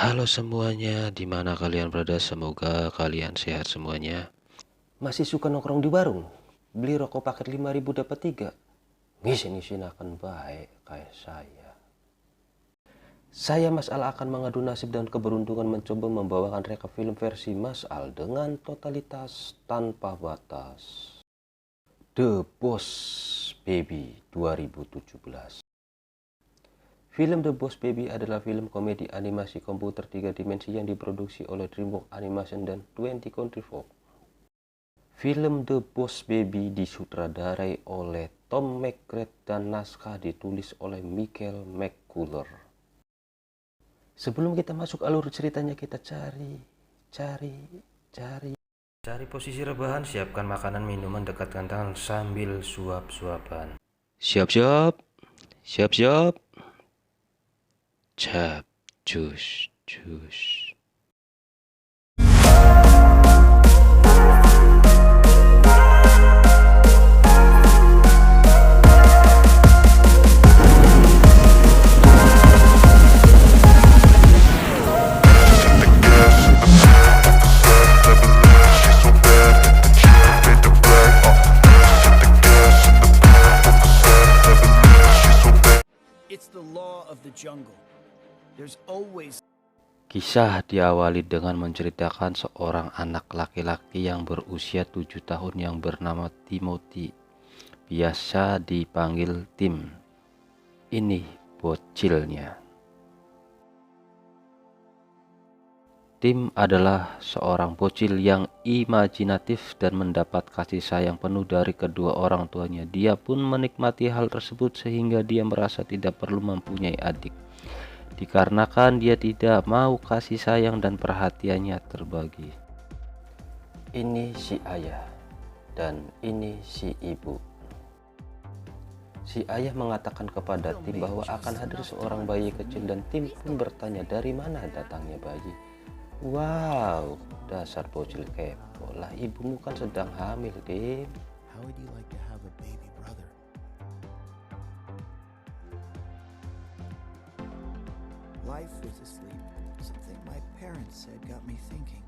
Halo semuanya, di mana kalian berada? Semoga kalian sehat semuanya. Masih suka nongkrong di warung? Beli rokok paket 5.000 dapat 3? Ngisi-ngisin akan baik kayak saya. Saya Mas Al akan mengadu nasib dan keberuntungan mencoba membawakan rekap film versi Mas Al dengan totalitas tanpa batas. The Boss Baby 2017. Film The Boss Baby adalah film komedi animasi komputer 3 dimensi yang diproduksi oleh DreamWorks Animation dan 20th Century Fox. Film The Boss Baby disutradarai oleh Tom McGrath dan naskah ditulis oleh Michael McCullough. Sebelum kita masuk alur ceritanya, kita cari posisi rebahan, siapkan makanan minuman, dekatkan tangan sambil suap-suapan. Siap-siap. Cap, jus. It's the law of the jungle. There's always. Kisah diawali dengan menceritakan seorang anak laki-laki yang berusia 7 tahun yang bernama Timothy. Biasa dipanggil Tim. Ini bocilnya. Tim adalah seorang bocil yang imajinatif dan mendapat kasih sayang penuh dari kedua orang tuanya. Dia pun menikmati hal tersebut sehingga dia merasa tidak perlu mempunyai adik, dikarenakan dia tidak mau kasih sayang dan perhatiannya terbagi. Ini si ayah dan ini si ibu. Si ayah mengatakan kepada Tim bahwa akan hadir seorang bayi kecil dan Tim pun bertanya dari mana datangnya bayi. Wow, dasar bocil kepo lah, ibumu kan sedang hamil, Tim. How would you like to have a baby brother? Life was asleep. Something my parents said got me thinking.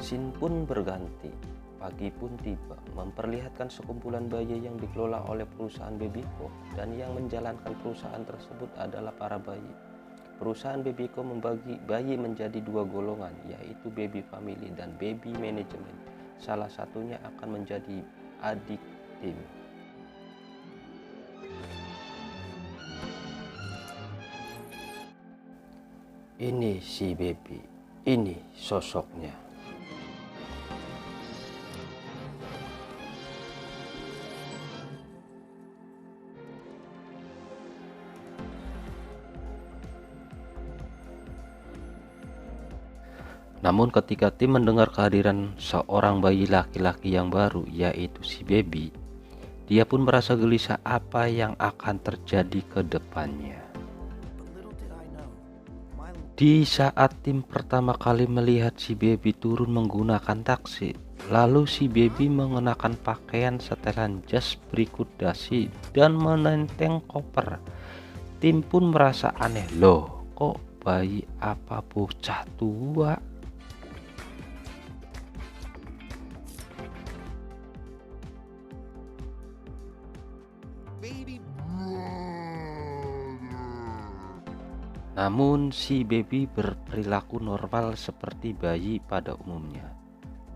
Scene pun berganti. Pagi pun tiba, memperlihatkan sekumpulan bayi yang dikelola oleh perusahaan Babyco, dan yang menjalankan perusahaan tersebut adalah para bayi. Perusahaan Babyco membagi bayi menjadi dua golongan, yaitu baby family dan baby management. Salah satunya akan menjadi adik Tim. Ini si baby, ini sosoknya. Namun ketika Tim mendengar kehadiran seorang bayi laki-laki yang baru, yaitu si baby, dia pun merasa gelisah apa yang akan terjadi ke depannya. Di saat Tim pertama kali melihat si baby turun menggunakan taksi, lalu si baby mengenakan pakaian setelan jas berikut dasi dan menenteng koper, Tim pun merasa aneh, loh kok bayi apa bocah tua? Namun si baby berperilaku normal seperti bayi pada umumnya.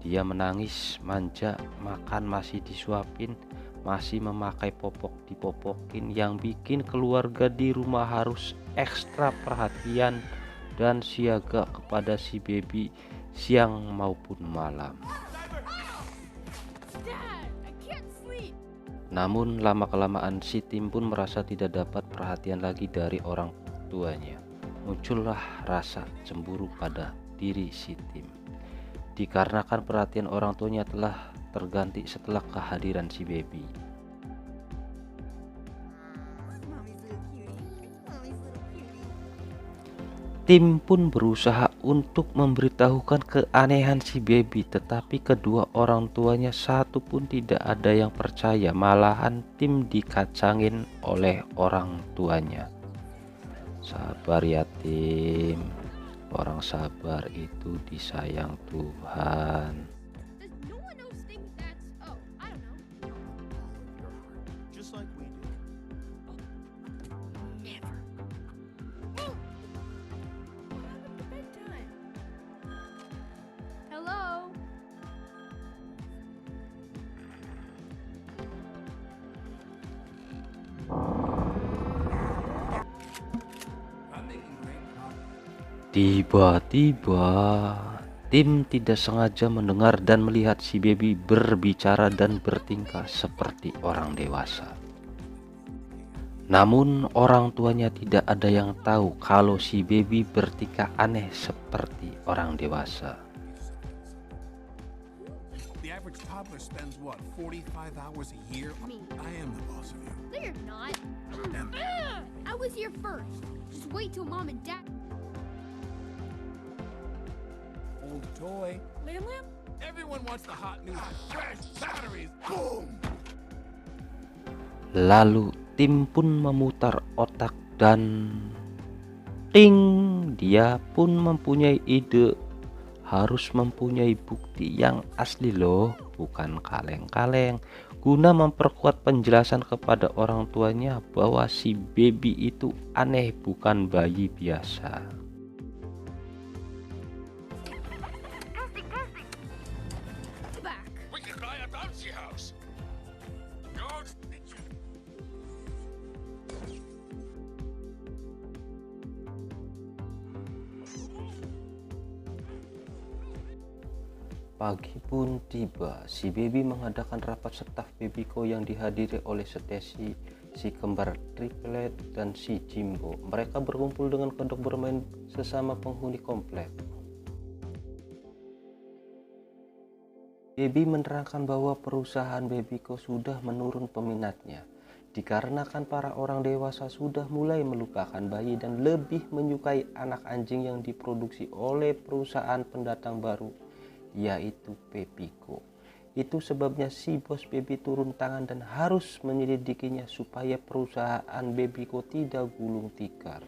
Dia menangis, manja, makan masih disuapin, masih memakai popok dipopokin, yang bikin keluarga di rumah harus ekstra perhatian dan siaga kepada si baby siang maupun malam. Namun lama-kelamaan si Tim pun merasa tidak dapat perhatian lagi dari orang tuanya. Muncullah rasa cemburu pada diri si Tim, dikarenakan perhatian orang tuanya telah terganti setelah kehadiran si baby. Tim pun berusaha untuk memberitahukan keanehan si baby, tetapi kedua orang tuanya satu pun tidak ada yang percaya. Malahan Tim dikacangin oleh orang tuanya. Sabar ya tim. Orang sabar itu disayang Tuhan. Does no one else think that's, oh, I don't know. Your heart, just like we do. Never. Oh! What happened to bedtime? Hello? Tiba-tiba tim tidak sengaja mendengar dan melihat si baby berbicara dan bertingkah seperti orang dewasa. Namun orang tuanya tidak ada yang tahu kalau si baby bertingkah aneh seperti orang dewasa. The average toddler spends what, 45 hours a year? Me. I am the boss of you. No, you're not. Am. I was here first. Just wait till mom and dad. Old toy. Lamb Lamb? Everyone wants the hot new fresh batteries. Boom! Lalu tim pun memutar otak dan ting, dia pun mempunyai ide. Harus mempunyai bukti yang asli loh, bukan kaleng-kaleng, guna memperkuat penjelasan kepada orang tuanya bahwa si baby itu aneh, bukan bayi biasa. Back. We can buy a bouncy house. Don't. Pagi pun tiba, si baby mengadakan rapat staf Babyko yang dihadiri oleh Stacy, si kembar triplet, dan si Jimbo. Mereka berkumpul dengan kedok bermain sesama penghuni komplek. Baby menerangkan bahwa perusahaan Babyko sudah menurun peminatnya, dikarenakan para orang dewasa sudah mulai melupakan bayi dan lebih menyukai anak anjing yang diproduksi oleh perusahaan pendatang baru, yaitu Babyko. Itu sebabnya si bos Baby turun tangan dan harus menyelidikinya supaya perusahaan Babyko tidak gulung tikar.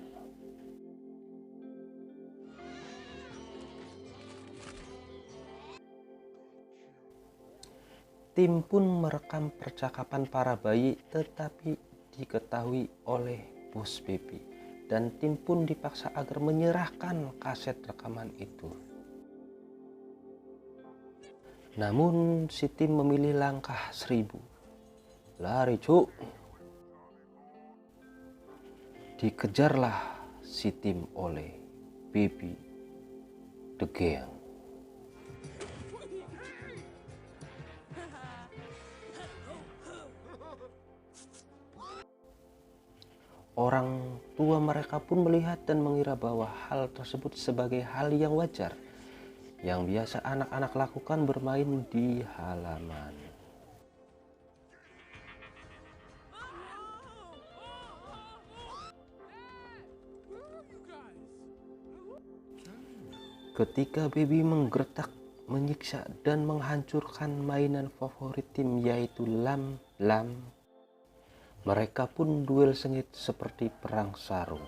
Tim pun merekam percakapan para bayi, tetapi diketahui oleh bos Baby, dan tim pun dipaksa agar menyerahkan kaset rekaman itu. Namun si tim memilih langkah 1000. Lari cuk. Dikejarlah si tim oleh Baby the Gang. Orang tua mereka pun melihat dan mengira bahwa hal tersebut sebagai hal yang wajar, yang biasa anak-anak lakukan bermain di halaman. Ketika Baby menggertak, menyiksa, dan menghancurkan mainan favorit tim yaitu Lam Lam, mereka pun duel sengit seperti perang sarung.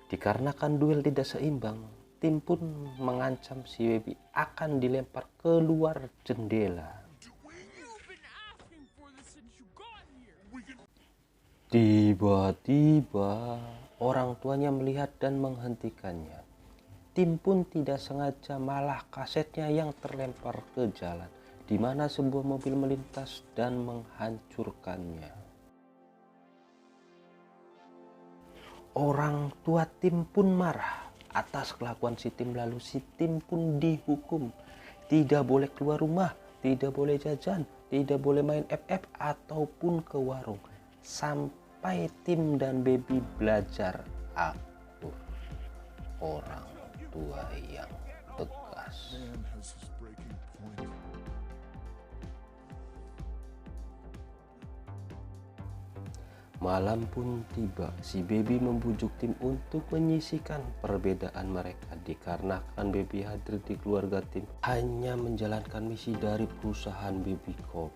Dikarenakan duel tidak seimbang, tim pun mengancam si Baby akan dilempar keluar jendela. Tiba-tiba orang tuanya melihat dan menghentikannya. Tim pun tidak sengaja malah kasetnya yang terlempar ke jalan, di mana sebuah mobil melintas dan menghancurkannya. Orang tua tim pun marah atas kelakuan si tim, lalu si tim pun dihukum. Tidak boleh keluar rumah, tidak boleh jajan, tidak boleh main FF ataupun ke warung. Sampai tim dan Baby belajar akur. Orang tua yang tegas. Man has his breaking point. Malam pun tiba, si Baby membujuk tim untuk menyisihkan perbedaan mereka, dikarenakan Baby hadir di keluarga tim hanya menjalankan misi dari perusahaan Babyko,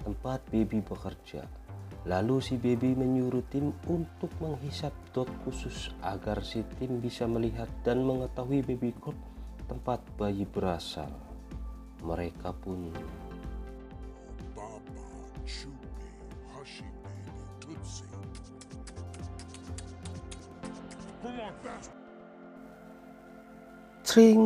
tempat Baby bekerja. Lalu si Baby menyuruh tim untuk menghisap dot khusus agar si Tim bisa melihat dan mengetahui baby corp tempat bayi berasal. Mereka pun Baba, Chupi, Hushy Baby, Tootsie. Come on, fast. Tring.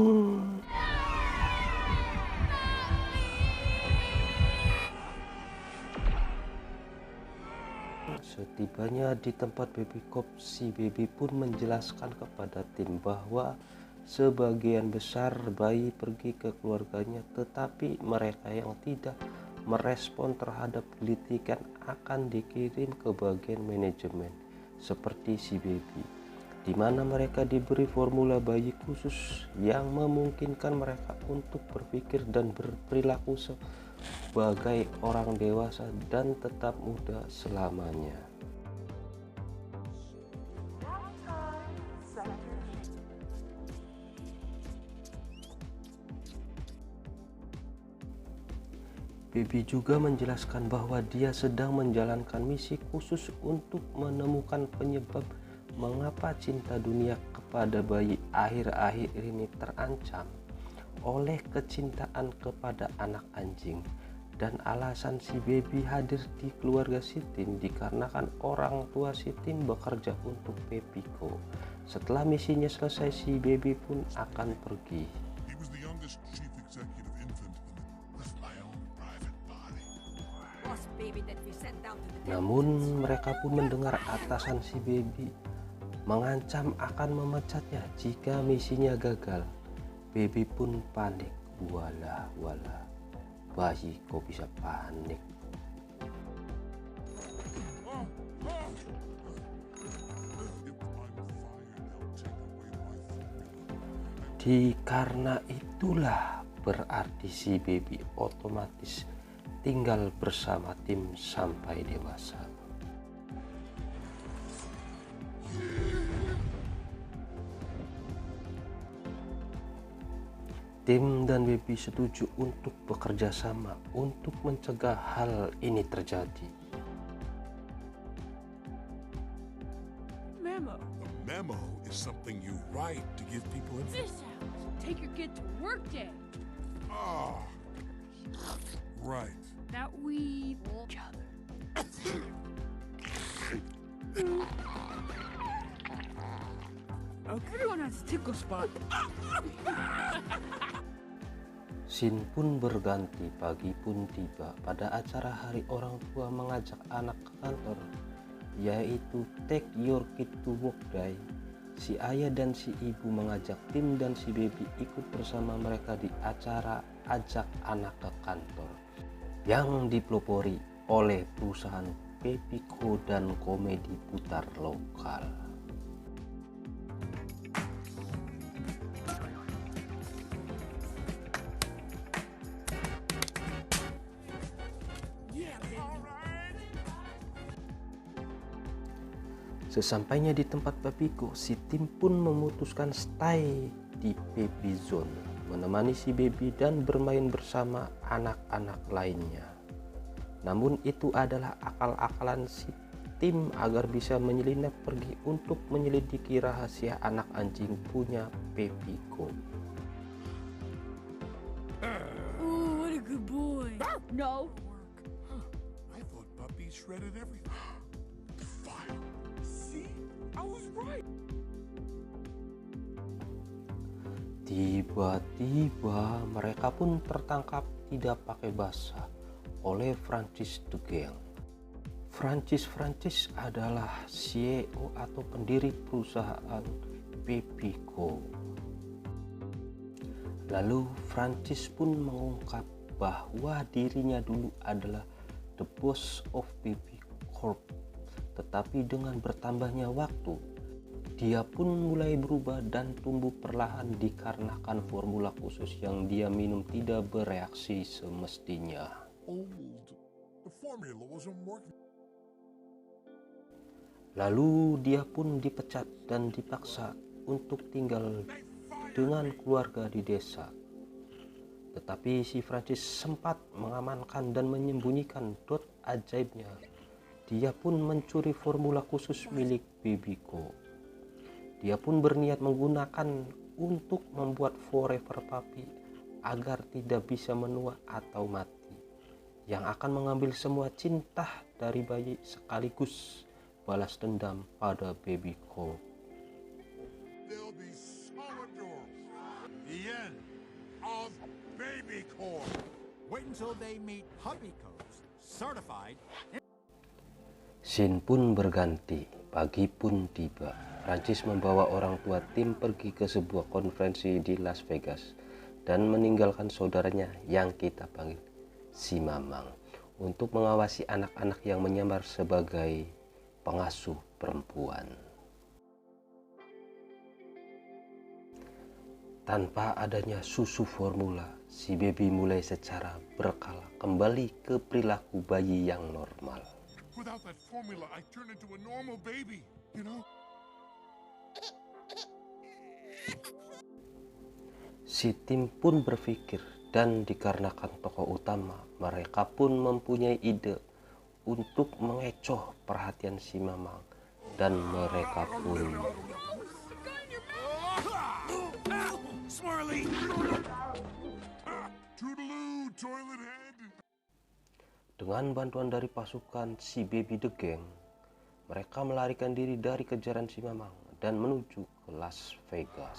Setibanya di tempat baby corp, si baby pun menjelaskan kepada Tim bahwa sebagian besar bayi pergi ke keluarganya, tetapi mereka yang tidak merespon terhadap kritikan akan dikirim ke bagian manajemen seperti si baby, di mana mereka diberi formula bayi khusus yang memungkinkan mereka untuk berpikir dan berperilaku sebagai orang dewasa dan tetap muda selamanya. Baby juga menjelaskan bahwa dia sedang menjalankan misi khusus untuk menemukan penyebab mengapa cinta dunia kepada bayi akhir-akhir ini terancam oleh kecintaan kepada anak anjing, dan alasan si baby hadir di keluarga si Tim dikarenakan orang tua si Tim bekerja untuk PepiCo. Setelah misinya selesai, si baby pun akan pergi. He was the youngest chief executive infant with my own private body. Lost baby that we sent down to the devil. Namun mereka pun mendengar atasan si baby mengancam akan memecatnya jika misinya gagal. Baby pun panik. Walah, bayi kok bisa panik? Karena itulah berarti si baby otomatis tinggal bersama Tim sampai dewasa. Tim dan baby setuju untuk bekerja sama untuk mencegah hal ini terjadi. Memo. A memo is something you write to give people This information. out. Take your kid to work day. Ah, right. That we each other. Okay. Everyone has a tickle spot. Scene pun berganti, pagi pun tiba. Pada acara hari orang tua mengajak anak ke kantor, yaitu Take Your Kid to Work Day. Si ayah dan si ibu mengajak Tim dan si baby ikut bersama mereka di acara ajak anak ke kantor yang dipelopori oleh perusahaan PepiCo dan komedi putar lokal. Sesampainya di tempat PepiCo, si Tim pun memutuskan stay di Baby Zone, menemani si baby dan bermain bersama anak-anak lainnya. Namun itu adalah akal-akalan si Tim agar bisa menyelinap pergi untuk menyelidiki rahasia anak anjing punya PepiCo. Ooh, what a good boy. No. I thought puppies shredded everything. File. See? I was right. Tiba-tiba mereka pun tertangkap tidak pakai basah oleh Francis the Gang. Francis adalah CEO atau pendiri perusahaan PepiCo. Lalu Francis pun mengungkap bahwa dirinya dulu adalah the boss of PepiCorp. Tetapi dengan bertambahnya waktu, dia pun mulai berubah dan tumbuh perlahan dikarenakan formula khusus yang dia minum tidak bereaksi semestinya. Old. The formula wasn't working. Lalu dia pun dipecat dan dipaksa untuk tinggal dengan keluarga di desa. Tetapi si Francis sempat mengamankan dan menyembunyikan dot ajaibnya dia pun mencuri formula khusus milik Babyco. Dia pun berniat menggunakan untuk membuat Forever Puppy agar tidak bisa menua atau mati, yang akan mengambil semua cinta dari bayi sekaligus balas dendam pada Babyco. They'll be so adorable. The end of Babycore. Wait until they meet Puppycos, certified. Scene pun berganti, pagi pun tiba. Prancis membawa orang tua tim pergi ke sebuah konferensi di Las Vegas dan meninggalkan saudaranya yang kita panggil si Mamang untuk mengawasi anak-anak yang menyamar sebagai pengasuh perempuan. Tanpa adanya susu formula, si baby mulai secara berkala kembali ke perilaku bayi yang normal. Without that formula, I turn into a normal baby, you know? Si Tim pun berpikir, dan dikarenakan tokoh utama, mereka pun mempunyai ide untuk mengecoh perhatian si Mamang, dan mereka pun Swirly! Toodaloo, toilet head! dengan bantuan dari pasukan si Baby The Gang, mereka melarikan diri dari kejaran si Mamang dan menuju ke Las Vegas.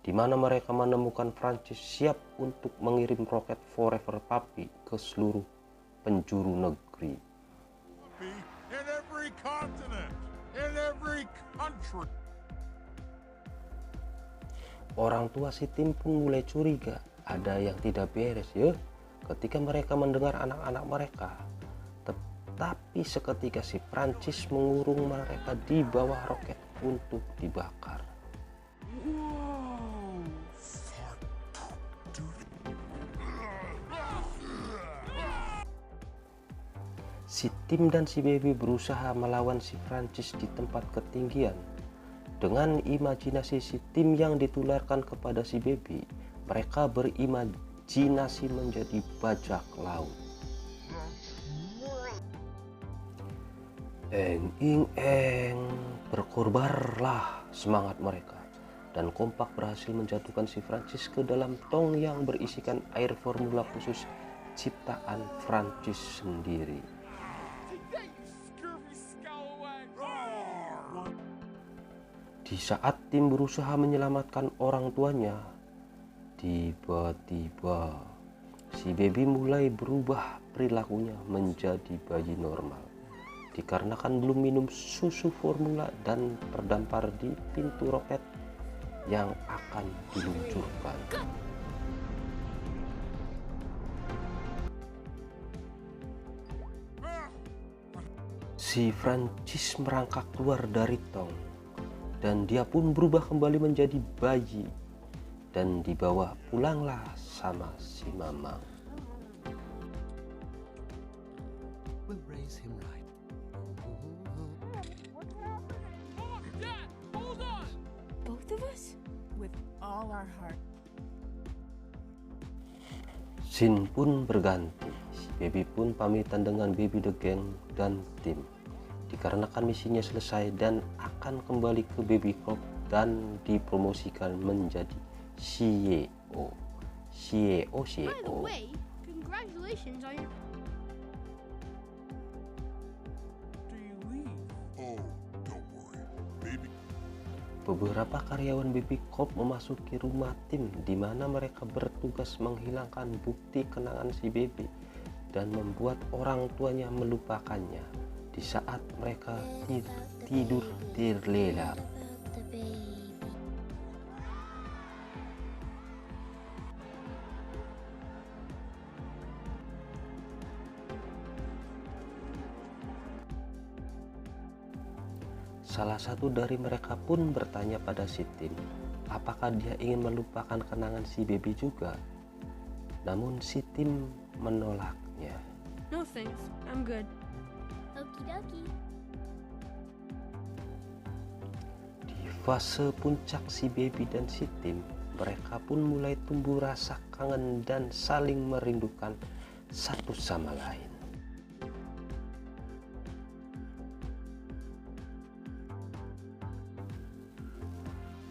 Di mana mereka menemukan Prancis siap untuk mengirim roket Forever Puppy ke seluruh penjuru negeri. In every continent, in every country. Orang tua si Tim pun mulai curiga, ada yang tidak beres ya ketika mereka mendengar anak-anak mereka. Tetapi seketika si Prancis mengurung mereka di bawah roket untuk dibakar. Si Tim dan si Baby berusaha melawan si Prancis di tempat ketinggian. Dengan imajinasi si Tim yang ditularkan kepada si Baby, mereka berimajinasi menjadi bajak laut. Eng ing eng, berkorbarlah semangat mereka, dan kompak berhasil menjatuhkan si Prancis ke dalam tong yang berisikan air formula khusus ciptaan Prancis sendiri. Di saat Tim berusaha menyelamatkan orang tuanya, tiba-tiba si Baby mulai berubah perilakunya menjadi bayi normal. Dikarenakan belum minum susu formula dan terdampar di pintu roket yang akan diluncurkan. Si Prancis merangkak keluar dari tong, dan dia pun berubah kembali menjadi bayi dan dibawa pulanglah sama si Mamang. We'll raise him right. Dad, hold on! Both of us? With all our heart. Scene pun berganti. Si Baby pun pamitan dengan Baby The Gang dan Tim, dikarenakan misinya selesai dan akan kembali ke Babyco dan dipromosikan menjadi CEO. By the way, congratulations on your... Do you leave? Oh, don't worry. Baby. Beberapa karyawan Babyco memasuki rumah Tim, di mana mereka bertugas menghilangkan bukti kenangan si Baby dan membuat orang tuanya melupakannya di saat mereka tidur terlelap. Salah satu dari mereka pun bertanya pada si Tim, apakah dia ingin melupakan kenangan si Baby juga. Namun si Tim menolaknya. No thanks, I'm good. Okie dokie. fase puncak si Baby dan si Tim, mereka pun mulai tumbuh rasa kangen dan saling merindukan satu sama lain.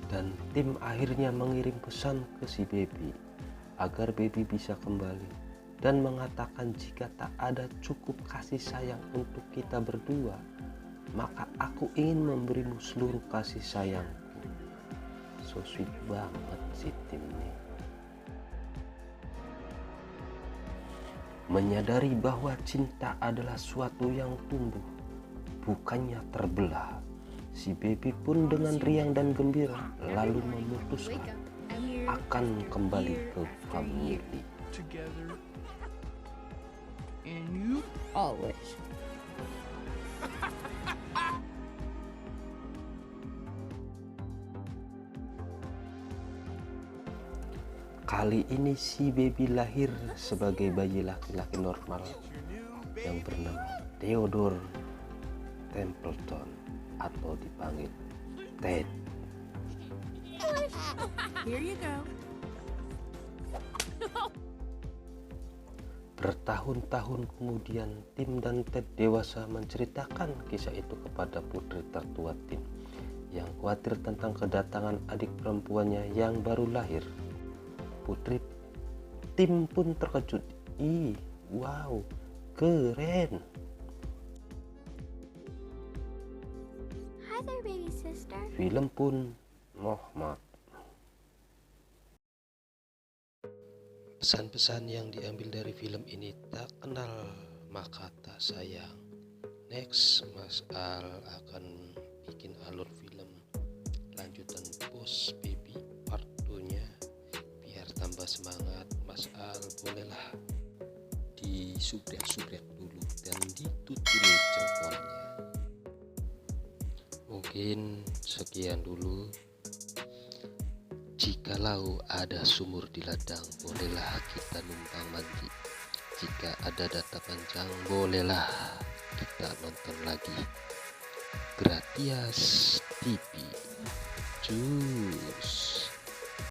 Dan Tim akhirnya mengirim pesan ke si Baby agar Baby bisa kembali dan mengatakan jika tak ada cukup kasih sayang untuk kita berdua, maka aku ingin memberimu seluruh kasih sayangku. So sweet banget si Tim nih. Menyadari bahwa cinta adalah suatu yang tumbuh, bukannya terbelah, si Baby pun dengan riang dan gembira lalu memutuskan akan kembali ke family. Together. And you always. Kali ini si Baby lahir sebagai bayi laki-laki normal yang bernama Theodore Templeton atau dipanggil Ted. Here you go. Bertahun-tahun kemudian Tim dan Ted dewasa menceritakan kisah itu kepada putri tertua Tim yang khawatir tentang kedatangan adik perempuannya yang baru lahir. Putri Tim pun terkejut. Ih, wow, keren. Hi there, baby sister. Film pun Muhammad. Pesan-pesan yang diambil dari film ini tak kenal maka tak sayang. Next, Mas Al akan bikin alur film lanjutan Boss Baby part 2-nya. Biar tambah semangat, Mas Al bolehlah disubrek-subrek dulu dan ditutul jempolnya. Mungkin sekian dulu. Jikalau ada sumur di ladang, bolehlah kita numpang mandi. Jika ada data panjang, bolehlah kita nonton lagi. Gratias TV. Cus.